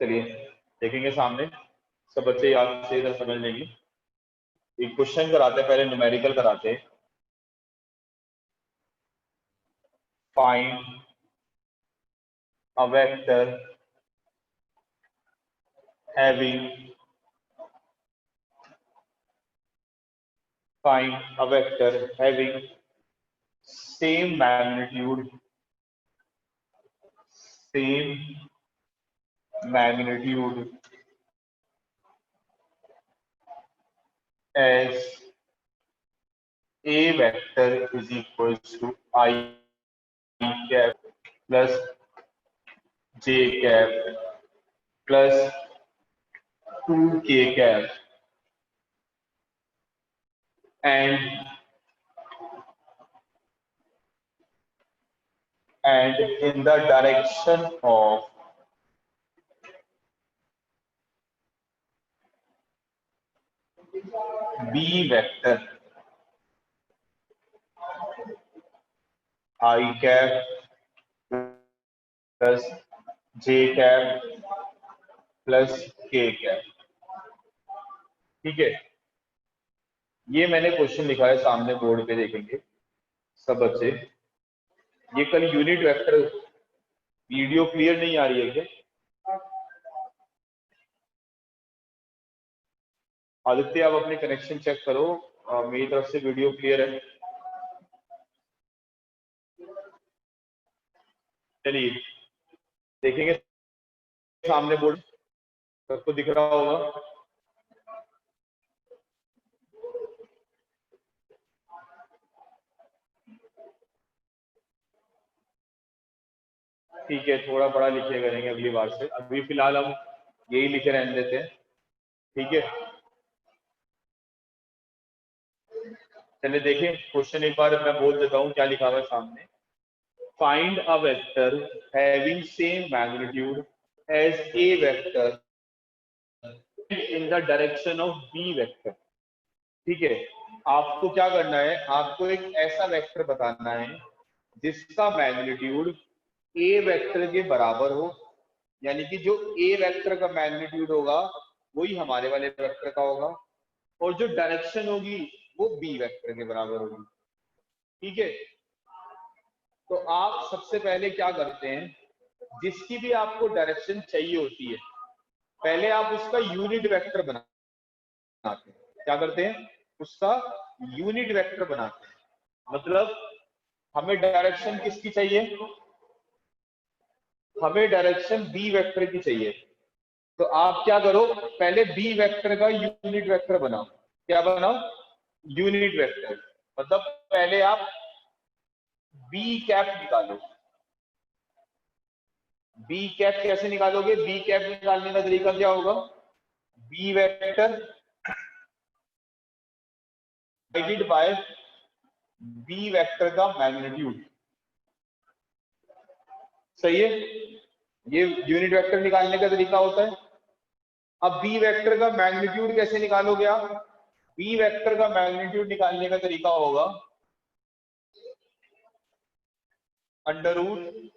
चलिए देखेंगे सामने, सब बच्चे याद से इधर समझ लेंगे। एक क्वेश्चन कराते हैं, पहले न्यूमेरिकल कराते हैं। Find a vector having find a vector having same magnitude as a vector is equals to I cap plus j cap plus 2k cap and in the direction of B vector I cap plus j cap plus k cap। ठीक है, ये मैंने question लिखा है सामने board पे, देखेंगे सब बच्चे। ये कल यूनिट वेक्टर, वीडियो क्लियर नहीं आ रही है क्या? आदित्य आप अपने कनेक्शन चेक करो, मेरी तरफ से वीडियो क्लियर है। चलिए देखेंगे सामने बोर्ड, सबको दिख रहा होगा। ठीक है, थोड़ा बड़ा लिखे करेंगे अगली बार से, अभी फिलहाल हम यही लिखे रहने देते हैं। ठीक है, चलिए देखें क्वेश्चन एक बार मैं बोल देता हूँ क्या लिखा हुआ है सामने। Find a vector having same magnitude as a vector in the direction of B vector. ठीक है, आपको क्या करना है, आपको एक ऐसा वेक्टर बताना है जिसका मैग्नीट्यूड ए वेक्टर के बराबर हो, यानी कि जो ए वेक्टर का मैग्नीट्यूड होगा वही हमारे वाले वेक्टर का होगा, और जो डायरेक्शन होगी वो बी वेक्टर के बराबर होगी। ठीक है, तो आप सबसे पहले क्या करते हैं, जिसकी भी आपको डायरेक्शन चाहिए होती है पहले आप उसका यूनिट वेक्टर बनाते हैं। क्या करते हैं, उसका यूनिट वेक्टर बनाते हैं। मतलब हमें डायरेक्शन किसकी चाहिए, हमें डायरेक्शन बी वेक्टर की चाहिए। तो आप क्या करो, पहले बी वेक्टर का यूनिट वेक्टर बनाओ। क्या बनाओ, यूनिट वेक्टर। मतलब पहले आप बी कैप निकालो। बी कैप कैसे निकालोगे, बी कैप निकालने का तरीका क्या होगा, B vector divided by B vector का मैग्नीट्यूड। सही है, ये यूनिट वेक्टर निकालने का तरीका होता है। अब बी वेक्टर का मैग्नीट्यूड कैसे निकालोगे आप, बी वेक्टर का मैग्नीट्यूड निकालने का तरीका होगा अंडर रूट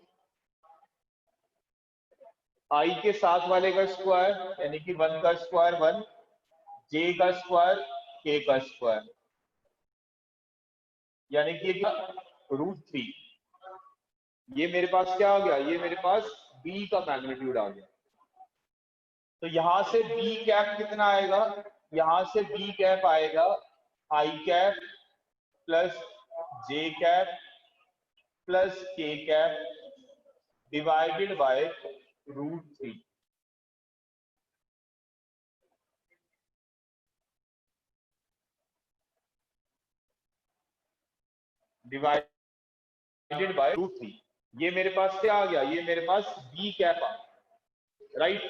आई के साथ वाले का स्क्वायर, यानी कि 1 का स्क्वायर 1, जे का स्क्वायर के का स्क्वायर, यानी कि √3। ये मेरे पास क्या आ गया, ये मेरे पास बी का मैग्नीट्यूड आ गया। तो यहां से बी कैप कितना आएगा, यहां से बी कैप आएगा आई कैप प्लस जे कैप प्लस के cap divided by √3। Divided by √3। ये मेरे पास क्या आ गया, ये मेरे पास बी कैप आ गया, राइट।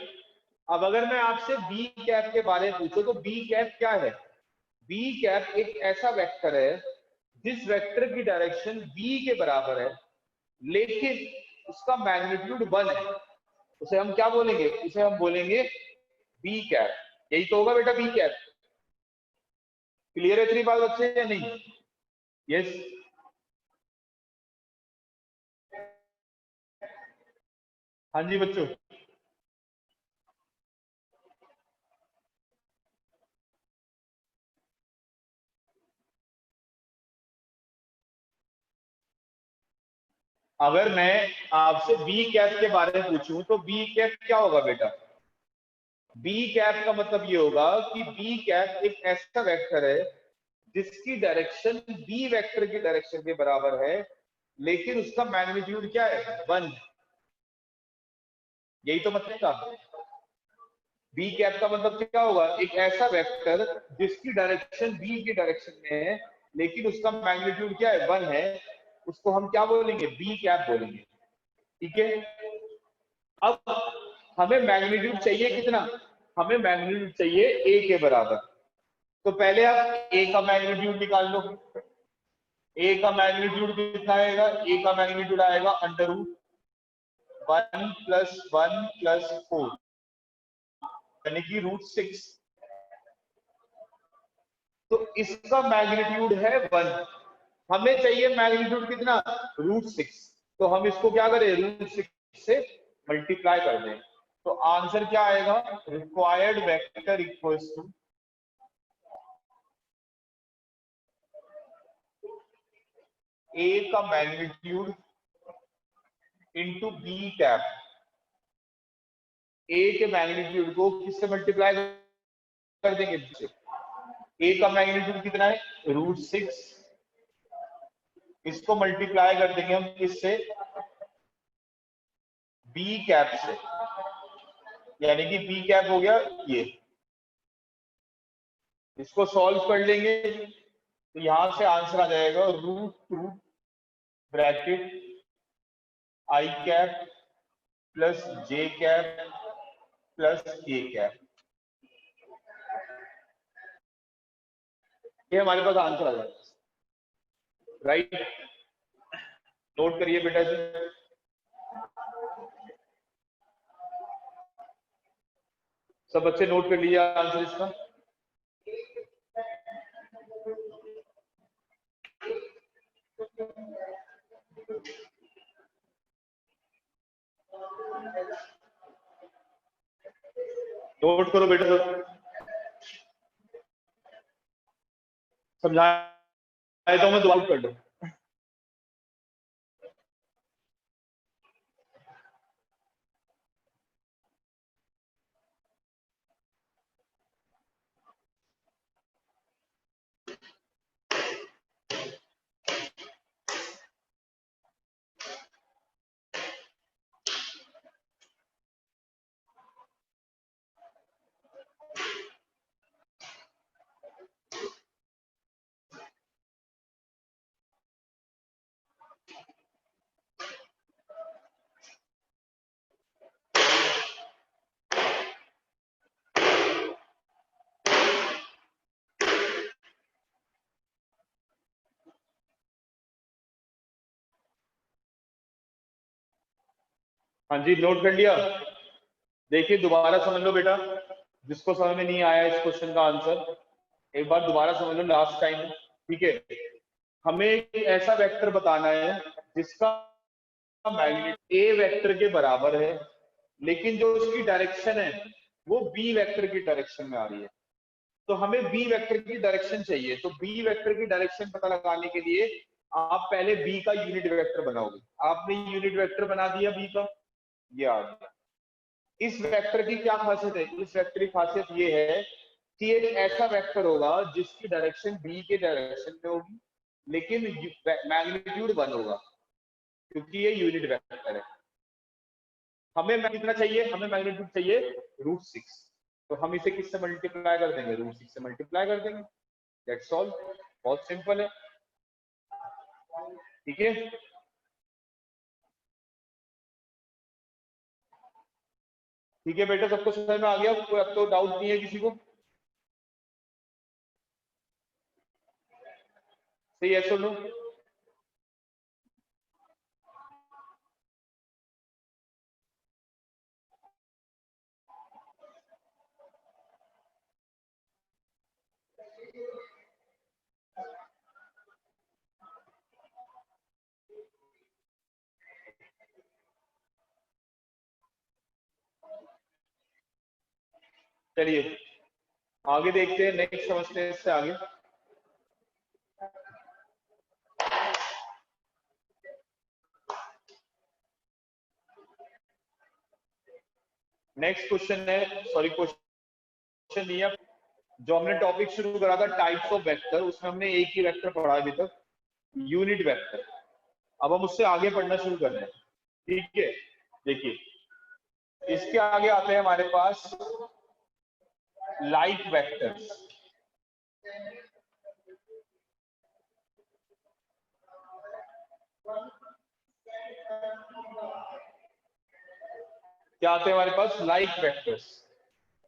अब अगर मैं आपसे बी कैप के बारे में पूछूं तो बी कैप क्या है, बी कैप एक ऐसा वेक्टर है जिस वेक्टर की डायरेक्शन बी के बराबर है लेकिन उसका मैग्नीट्यूड 1 है। उसे हम क्या बोलेंगे, उसे हम बोलेंगे बी कैप। यही तो होगा बेटा बी कैप। क्लियर है इतनी बात बच्चे या नहीं? यस, हाँ जी बच्चों। अगर मैं आपसे बी कैप के बारे में पूछूं तो बी कैप क्या होगा बेटा? बी कैप का मतलब ये होगा कि बी कैप एक ऐसा वेक्टर है जिसकी डायरेक्शन बी वेक्टर की डायरेक्शन के बराबर है, लेकिन उसका मैग्नीट्यूड क्या है? 1। यही तो मतलब था। बी कैप का मतलब क्या होगा? एक ऐसा वेक्टर जिसकी डायरेक्शन बी की डायरेक्शन में है, लेकिन उसका मैग्नीट्यूड क्या है? 1 है। उसको हम क्या बोलेंगे? बी कैप बोलेंगे। ठीक है। अब हमें मैग्नीट्यूड चाहिए कितना? हमें मैग्नीट्यूड चाहिए ए के बराबर। तो पहले आप ए का मैग्नीट्यूड निकाल लो। ए का मैग्नीट्यूड कितना आएगा? ए का मैग्नीट्यूड आएगा अंडर रूट 1 प्लस 1 प्लस 4, यानी कि √6। तो इसका मैग्नीट्यूड है 1। हमें चाहिए मैग्नीट्यूड कितना? √6। तो हम इसको क्या करें? √6 से मल्टीप्लाई कर दें। तो आंसर क्या आएगा? रिक्वायर्ड वेक्टर इक्वल्स टू ए का मैग्नीट्यूड इंटू बी कैप। ए के मैग्नीट्यूड को किससे मल्टीप्लाई कर देंगे? ए का मैग्नीट्यूड कितना है? √6। इसको मल्टीप्लाई कर देंगे हम किससे? बी कैप से, यानी कि बी कैप हो गया ये। इसको सॉल्व कर लेंगे तो यहां से आंसर आ जाएगा √2 ब्रैकेट आई कैप प्लस जे कैप प्लस के कैप। ये हमारे पास आंसर आ जाएगा। राइट, नोट करिए बेटा जी। सब बच्चे नोट कर लीजिए आंसर इसका। नोट करो बेटा सब। समझाए तो मैं दोबारा कर दो। हाँ जी, नोट कर लिया। देखिए दोबारा समझ लो बेटा, जिसको समझ में नहीं आया इस क्वेश्चन का आंसर एक बार दोबारा समझ लो लास्ट टाइम। ठीक है, हमें एक ऐसा वेक्टर बताना है जिसका मैग्नीट्यूड ए वेक्टर के बराबर है, लेकिन जो उसकी डायरेक्शन है वो बी वेक्टर की डायरेक्शन में आ रही है। तो हमें बी वेक्टर की डायरेक्शन चाहिए। तो बी वेक्टर की डायरेक्शन पता लगाने के लिए आप पहले बी का यूनिट वेक्टर बनाओगे। आपने यूनिट वेक्टर बना दिया बी का, ये आ गया। इस वेक्टर की क्या खासियत है? इस वेक्टर की खासियत ये है कि एक ऐसा वेक्टर होगा जिसकी डायरेक्शन बी के डायरेक्शन में होगी, लेकिन मैग्नीट्यूड 1 होगा, क्योंकि ये यूनिट वेक्टर है। हमें कितना चाहिए? हमें मैग्नीट्यूड चाहिए √6। तो हम इसे किससे मल्टीप्लाई कर देंगे? √6 से मल्टीप्लाई कर देंगे। दैट्स ऑल, बहुत सिंपल है। ठीक है, ठीक है बेटा, सबको समझ में आ गया? कोई अब तो डाउट नहीं है किसी को? सही है, सुनो। चलिए आगे देखते हैं, नेक्स्ट समझते हैं इससे आगे। नेक्स्ट क्वेश्चन है, सॉरी क्वेश्चन नहीं है, जो हमने टॉपिक शुरू करा था टाइप्स ऑफ वेक्टर, उसमें हमने एक ही वेक्टर पढ़ा अभी तक, यूनिट वेक्टर। अब हम उससे आगे पढ़ना शुरू कर रहे हैं, ठीक है। देखिए इसके आगे आते हैं हमारे पास लाइक वेक्टर्स। क्या आते हैं हमारे पास? Like vectors.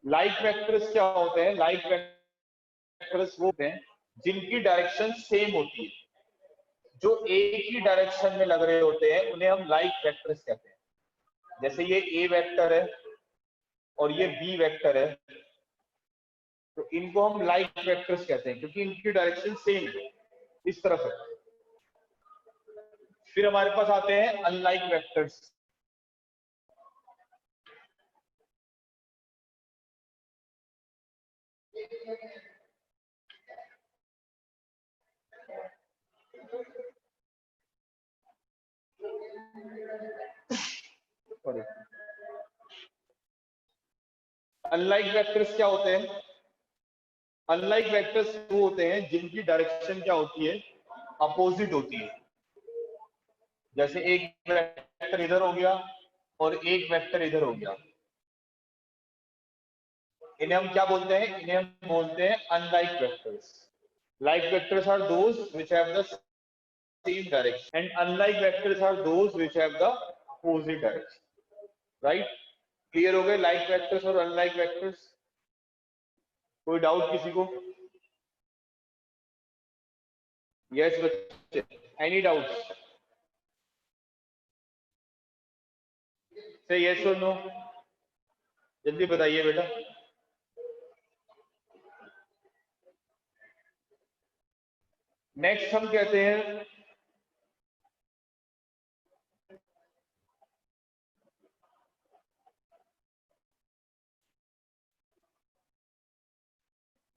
लाइक वेक्टर्स क्या होते हैं? लाइक वेक्टर्स वो होते हैं जिनकी डायरेक्शन सेम होती है, जो एक ही डायरेक्शन में लग रहे होते हैं, उन्हें हम लाइक वेक्टर्स कहते हैं। जैसे ये ए वेक्टर है और ये बी वेक्टर है, तो इनको हम लाइक वेक्टर्स कहते हैं क्योंकि इनकी डायरेक्शन सेम है, इस तरफ है। फिर हमारे पास आते हैं अनलाइक वेक्टर्स। अनलाइक वेक्टर्स क्या होते हैं? अनलाइक वेक्टर्स वो होते हैं जिनकी डायरेक्शन क्या होती है? अपोजिट होती है। जैसे एक वेक्टर इधर हो गया और एक वेक्टर इधर हो गया, इन्हें हम क्या बोलते हैं? इन्हें हम बोलते हैं unlike vectors. Like vectors are those which have the same direction and unlike vectors are those which have the opposite direction. Right? Clear हो गए लाइक वेक्टर्स और अनलाइक वेक्टर्स? कोई डाउट किसी को? यस बच्चे, एनी डाउट्स? से यस और no, जल्दी बताइए बेटा। नेक्स्ट हम कहते हैं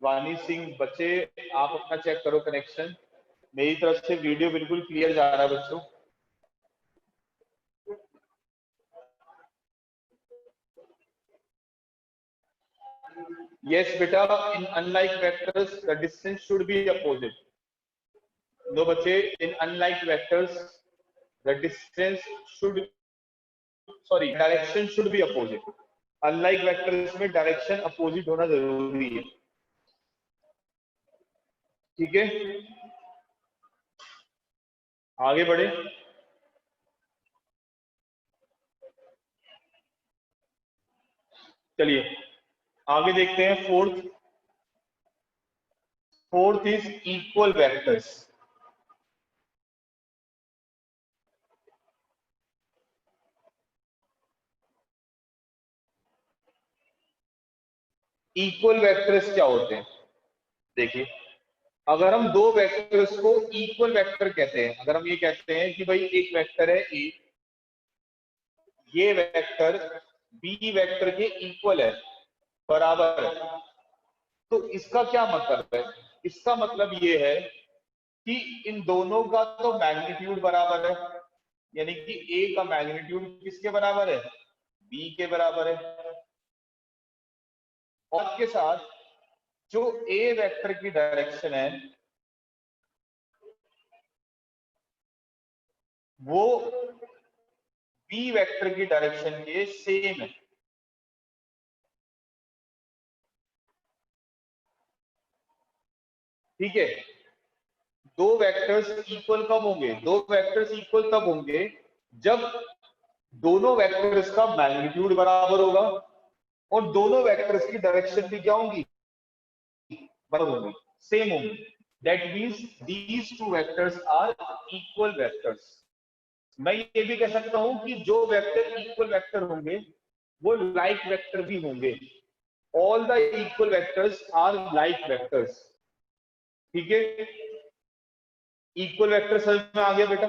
वानी सिंह। बच्चे आप अपना चेक करो कनेक्शन, मेरी तरफ से वीडियो बिल्कुल क्लियर जा रहा है बच्चों। यस बेटा, in unlike vectors the distance should be opposite. No बच्चे, in unlike vectors the distance should, sorry direction should be opposite. Unlike vectors में डायरेक्शन अपोजिट होना जरूरी है, ठीक है। आगे बढ़े। चलिए आगे देखते हैं। Fourth is equal vectors. Equal vectors क्या होते हैं? देखिए, अगर हम दो वेक्टर्स को इक्वल वेक्टर कहते हैं, अगर हम ये कहते हैं कि भाई एक वेक्टर है ए, ये वेक्टर बी वेक्टर के इक्वल है, बराबर है, तो इसका क्या मतलब है? इसका मतलब ये है कि इन दोनों का तो मैग्नीट्यूड बराबर है, यानी कि ए का मैग्नीट्यूड किसके बराबर है? बी के बराबर है। और के साथ जो ए वेक्टर की डायरेक्शन है वो बी वेक्टर की डायरेक्शन के सेम है। ठीक है, दो वेक्टर्स इक्वल कब होंगे? दो वेक्टर्स इक्वल तब होंगे जब दोनों वेक्टर्स का मैग्नीट्यूड बराबर होगा और दोनों वेक्टर्स की डायरेक्शन भी क्या होंगी? बराबर होंगी, सेम होंगी। That means these two vectors are equal vectors. मैं ये भी कह सकता हूं कि जो वेक्टर इक्वल वेक्टर होंगे वो लाइक वेक्टर भी होंगे। All the equal vectors are like vectors. ठीक है, इक्वल वेक्टर समझ में आ गया बेटा?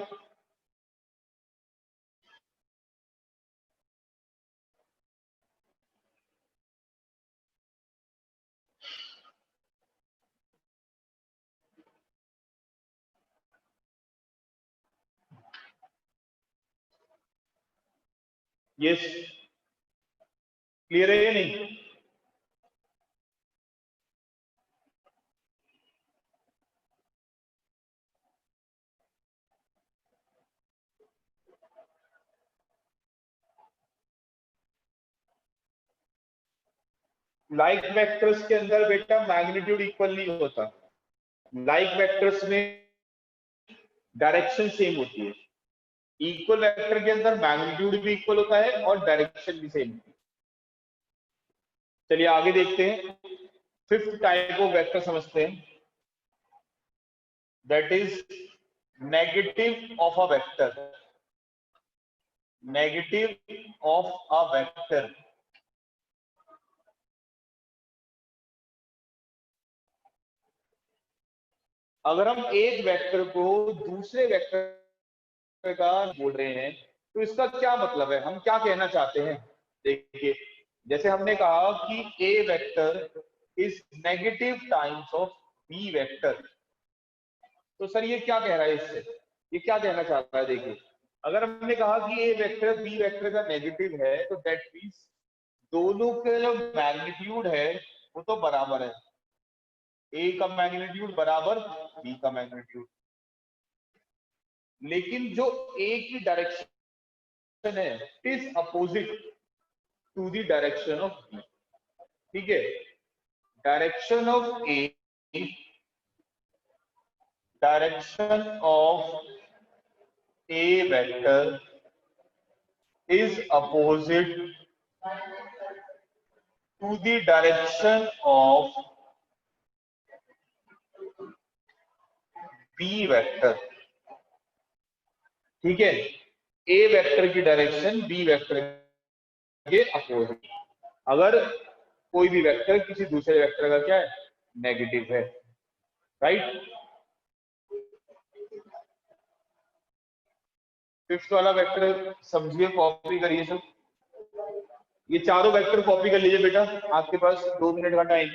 यस, क्लियर है या नहीं? लाइक वेक्टर्स के अंदर बेटा मैग्नीट्यूड इक्वल नहीं होता। लाइक वेक्टर्स में डायरेक्शन सेम होती है। इक्वल वेक्टर के अंदर मैग्नीट्यूड भी इक्वल होता है और डायरेक्शन भी सेम। चलिए आगे देखते हैं, फिफ्थ टाइप ऑफ वेक्टर समझते हैं, that is negative of a vector. Negative of a vector. अगर हम एक वेक्टर को दूसरे वेक्टर का बोल रहे हैं तो इसका क्या मतलब है, हम क्या कहना चाहते हैं? देखिए, जैसे हमने कहा कि A vector is negative times of B vector, तो सर ये क्या कह रहा है इससे? ये क्या कहना चाहता है? देखिए, अगर हमने कहा कि ए वेक्टर बी वेक्टर का नेगेटिव है तो दैट मीन्स दोनों के जो मैग्नीट्यूड है वो तो बराबर है। ए का मैग्नीट्यूड बराबर बी का मैग्नीट्यूड, लेकिन जो ए की डायरेक्शन है it is opposite to the direction of B. ठीक है, direction of A, direction of A vector is opposite to the direction of b vector. ठीक है, a वेक्टर की डायरेक्शन b वेक्टर के अपोजिट, अगर कोई भी वेक्टर किसी दूसरे वेक्टर का क्या है, नेगेटिव है। राइट, फिफ्थ वाला वेक्टर समझिए, कॉपी करिए सब। ये चारों वेक्टर कॉपी कर लीजिए बेटा, आपके पास 2 मिनट का टाइम।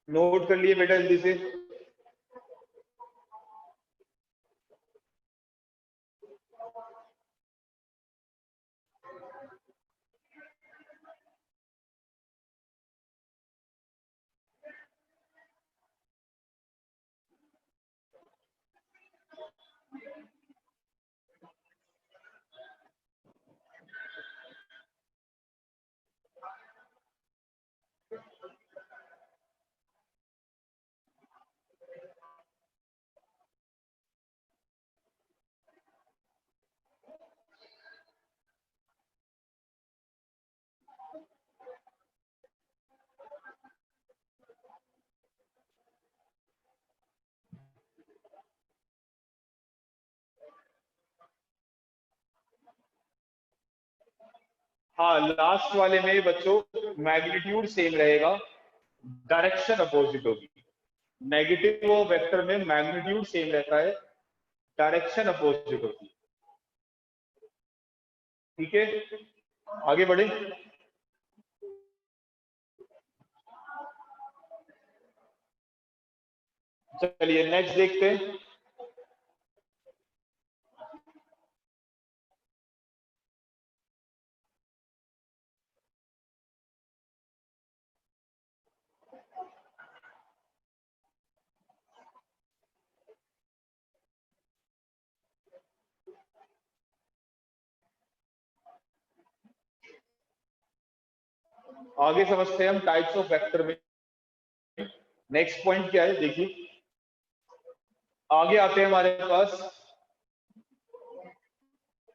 नोट कर लिए बेटा जल्दी से। हाँ, लास्ट वाले में बच्चों मैग्नीट्यूड सेम रहेगा, डायरेक्शन अपोजिट होगी। नेगेटिव वेक्टर में मैग्नीट्यूड सेम रहता है, डायरेक्शन अपोजिट होती है। ठीक है, आगे बढ़े। चलिए नेक्स्ट देखते हैं। आगे समझते हैं हम टाइप्स ऑफ वेक्टर में। नेक्स्ट पॉइंट क्या है देखिए, आगे आते हैं हमारे पास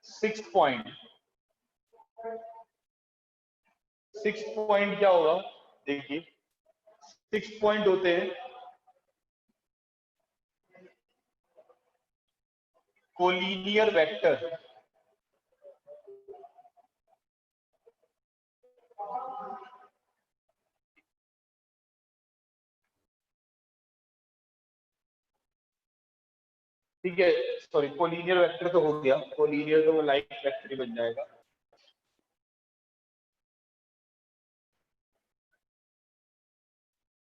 सिक्स पॉइंट। सिक्स पॉइंट क्या होगा देखिए, सिक्स पॉइंट होते हैं कोलिनियर वेक्टर ठीक है, सॉरी कोलिनियर वेक्टर तो हो गया, कोलिनियर तो वो लाइन वेक्टर ही बन जाएगा।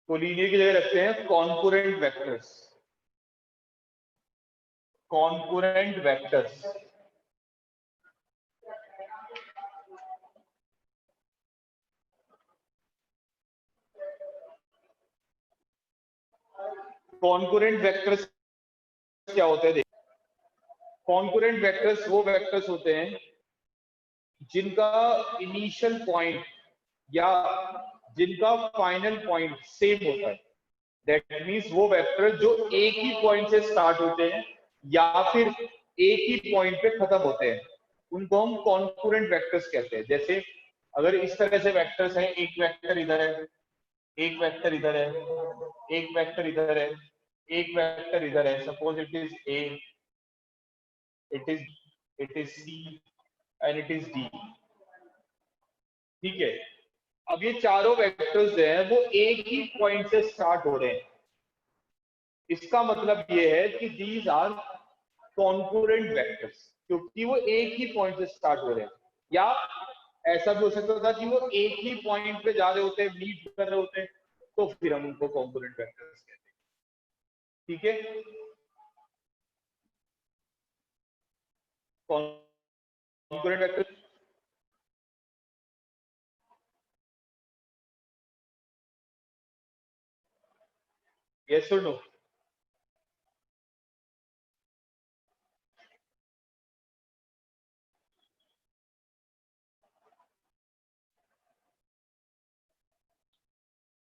कोलिनियर की जगह रखते हैं concurrent vectors, concurrent vectors. Concurrent vectors क्या होते हैं? कॉन्कुरेंट वेक्टर्स वो वेक्टर्स होते हैं जिनका इनिशियल पॉइंट या जिनका फाइनल पॉइंट सेम होता है। दैट मीन्स वो वेक्टर जो एक ही पॉइंट से स्टार्ट होते हैं या फिर एक ही पॉइंट पे खत्म होते हैं, उनको हम कॉन्कुरेंट वेक्टर्स कहते हैं। जैसे अगर इस तरह से वेक्टर्स हैं, एक वेक्टर इधर है, एक वेक्टर इधर है, एक वेक्टर इधर है, एक वेक्टर इधर है, suppose it is A, it is C and it is D. ठीक है, अब ये चारों वेक्टर्स जो हैं वो एक ही पॉइंट से स्टार्ट हो रहे हैं। इसका मतलब ये है कि दीज आर कॉन्कुरेंट वेक्टर्स, क्योंकि वो एक ही पॉइंट से स्टार्ट हो रहे हैं। या ऐसा भी हो सकता था कि वो एक ही पॉइंट पे जा रहे होते हैं, मीट कर रहे होते हैं, तो फिर हम उनको कॉन्कुरेंट वेक्टर्स कहते हैं। ठीक है, कॉन्कुरेंट वेक्टर यस और नो?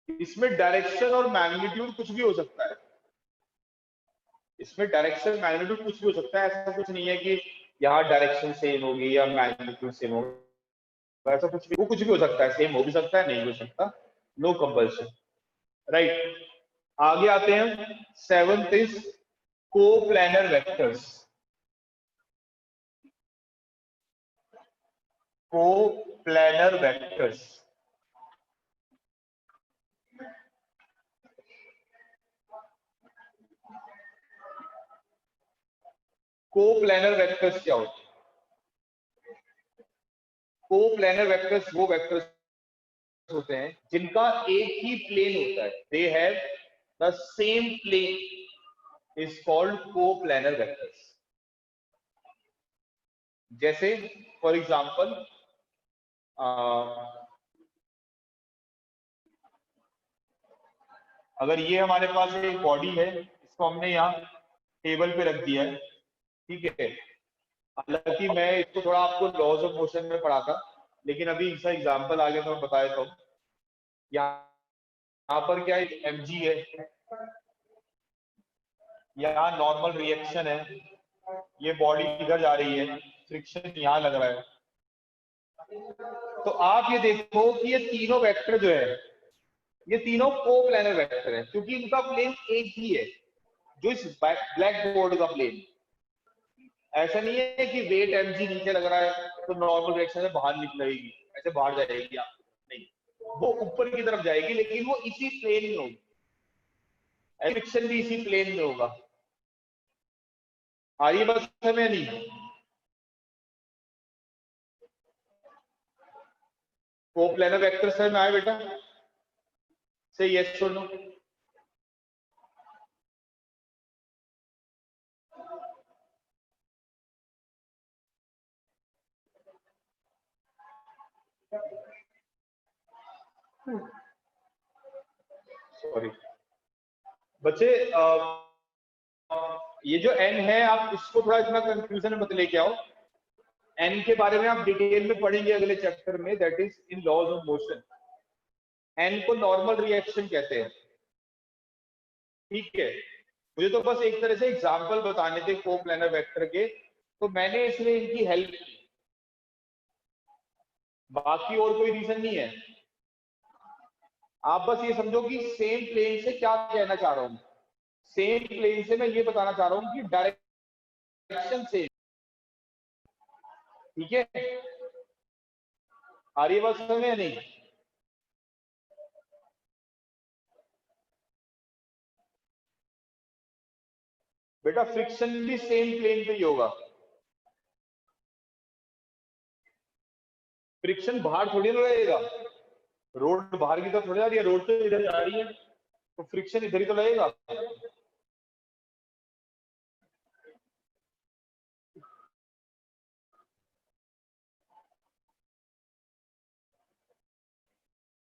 इसमें डायरेक्शन और मैग्नीट्यूड कुछ भी हो सकता है। इसमें डायरेक्शन मैग्नीट्यूड कुछ भी हो सकता है, ऐसा कुछ नहीं है कि यहाँ डायरेक्शन सेम होगी या मैग्नीट्यूड सेम होगा, ऐसा कुछ भी, वो कुछ भी हो सकता है, सेम हो भी सकता है, नहीं हो सकता, नो कंपल्शन। राइट, आगे आते हैं। Seventh is coplanar vectors. Coplanar vectors, coplanar vectors क्या होते हैं? कोप्लानर वेक्टर्स वो वेक्टर्स होते हैं जिनका एक ही प्लेन होता है, they have the same plane, is called coplanar vectors. जैसे फॉर एग्जांपल अगर ये हमारे पास एक बॉडी है, इसको हमने यहाँ टेबल पे रख दिया है, ठीक है। हालांकि मैं इसको थोड़ा आपको लॉज ऑफ मोशन में पढ़ा था, लेकिन अभी इसका एग्जांपल आगे तो मैं बता देता हूँ। यहाँ पर क्या एक mg है, यहाँ नॉर्मल रिएक्शन है, ये बॉडी इधर जा रही है, फ्रिक्शन यहाँ लग रहा है। तो आप ये देखो कि ये तीनों वेक्टर जो है, ये तीनों कोप्लानर वेक्टर है, क्योंकि इनका प्लेन एक ही है, जो इस ब्लैक बोर्ड का प्लेन। ऐसा नहीं है कि वेट mg नीचे लग रहा है तो नॉर्मल रिएक्शन से बाहर निकलेगी, ऐसे बाहर जाएगी आप, नहीं, वो ऊपर की तरफ जाएगी, लेकिन वो इसी प्लेन में होगी, फ्रिक्शन भी इसी प्लेन में होगा। आ रही बात समझ में? नहीं, कोप्लानर वेक्टर समझ में आया बेटा? से यस और नो? सॉरी बच्चे, ये जो n है, आप इसको थोड़ा इतना कंफ्यूजन में मत लेके आओ। n के बारे में आप डिटेल में पढ़ेंगे अगले चैप्टर में, that is in laws of motion. n को नॉर्मल रिएक्शन कहते हैं, ठीक है। मुझे तो बस एक तरह से एग्जांपल बताने थे कोप्लानर वेक्टर के, तो मैंने इसमें इनकी हेल्प की, बाकी और कोई रीजन नहीं है। आप बस ये समझो कि सेम प्लेन से क्या कहना चाह रहा हूं। सेम प्लेन से मैं ये बताना चाह रहा हूं कि डायरेक्ट डायरेक्शन सेम, ठीक है। आ रही है बात समझ में या नहीं? बेटा फ्रिक्शन भी सेम प्लेन पे ही होगा। फ्रिक्शन बाहर थोड़ी ना लगेगा, रोड बाहर की तरफ थोड़ी आ रही है, रोड तो इधर आ रही है, तो फ्रिक्शन इधर ही तो लगेगा।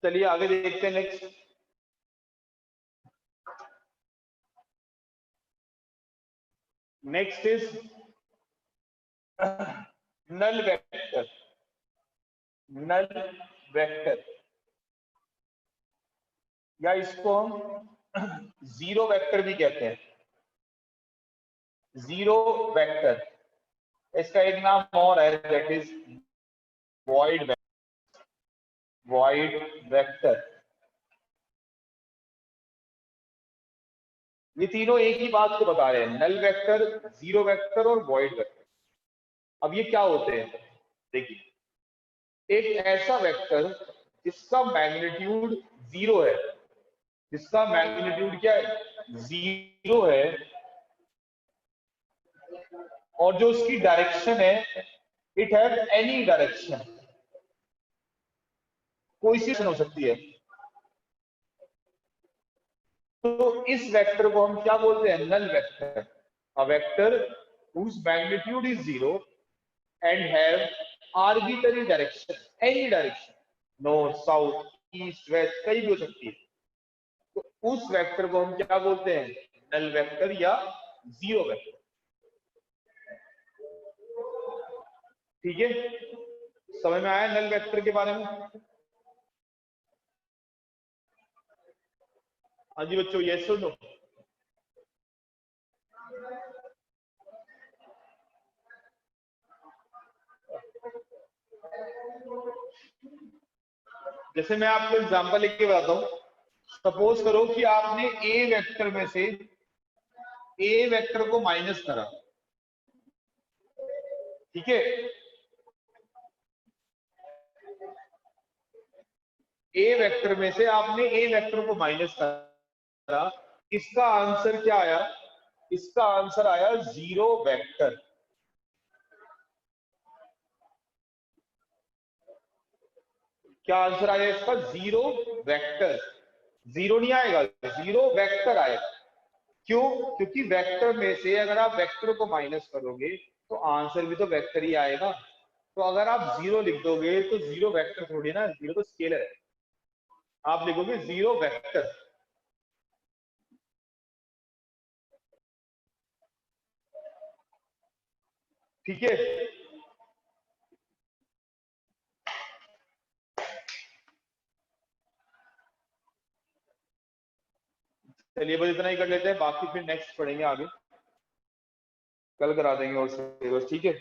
चलिए आगे देखते हैं next. Next is null vector. Null vector या इसको हम जीरो वेक्टर भी कहते हैं। जीरो वेक्टर, इसका एक नाम और है, दैट इज वॉइड वेक्टर। ये तीनों एक ही बात को बता रहे हैं, नल वेक्टर, जीरो वेक्टर और वॉइड वेक्टर। अब ये क्या होते हैं देखिए, एक ऐसा वेक्टर जिसका मैग्नीट्यूड जीरो है, जिसका मैग्नीट्यूड क्या है, जीरो है, और जो उसकी डायरेक्शन है, इट हैव एनी डायरेक्शन, कोई सी डायरेक्शन हो सकती है। तो इस वेक्टर को हम क्या बोलते हैं, null vector. A vector whose magnitude is zero and have arbitrary direction, any direction, north, south, east, west, कहीं भी हो सकती है। तो उस वेक्टर को हम क्या बोलते हैं, नल वेक्टर या जीरो वेक्टर। ठीक है, समझ में आया नल वेक्टर के बारे में? हाँ जी बच्चों, ये सुनो, जैसे मैं आपको एग्जांपल लेके बताता हूँ। सपोज करो कि आपने ए वेक्टर में से ए वेक्टर को माइनस करा, ठीक है। ए वेक्टर में से आपने ए वेक्टर को माइनस करा, इसका आंसर क्या आया, इसका आंसर आया जीरो वेक्टर। क्या आंसर आया इसका, जीरो वेक्टर। जीरो नहीं आएगा, जीरो वेक्टर आएगा। क्यों? क्योंकि वेक्टर में से अगर आप वेक्टर को माइनस करोगे तो आंसर भी तो वेक्टर ही आएगा। तो अगर आप जीरो लिख दोगे तो जीरो वेक्टर थोड़ी ना, जीरो तो स्केलर है, आप लिखोगे जीरो वेक्टर। ठीक है, चलिए बस इतना ही कर लेते हैं, बाकी फिर नेक्स्ट पढ़ेंगे आगे, कल करा देंगे और सिलेबस, ठीक है।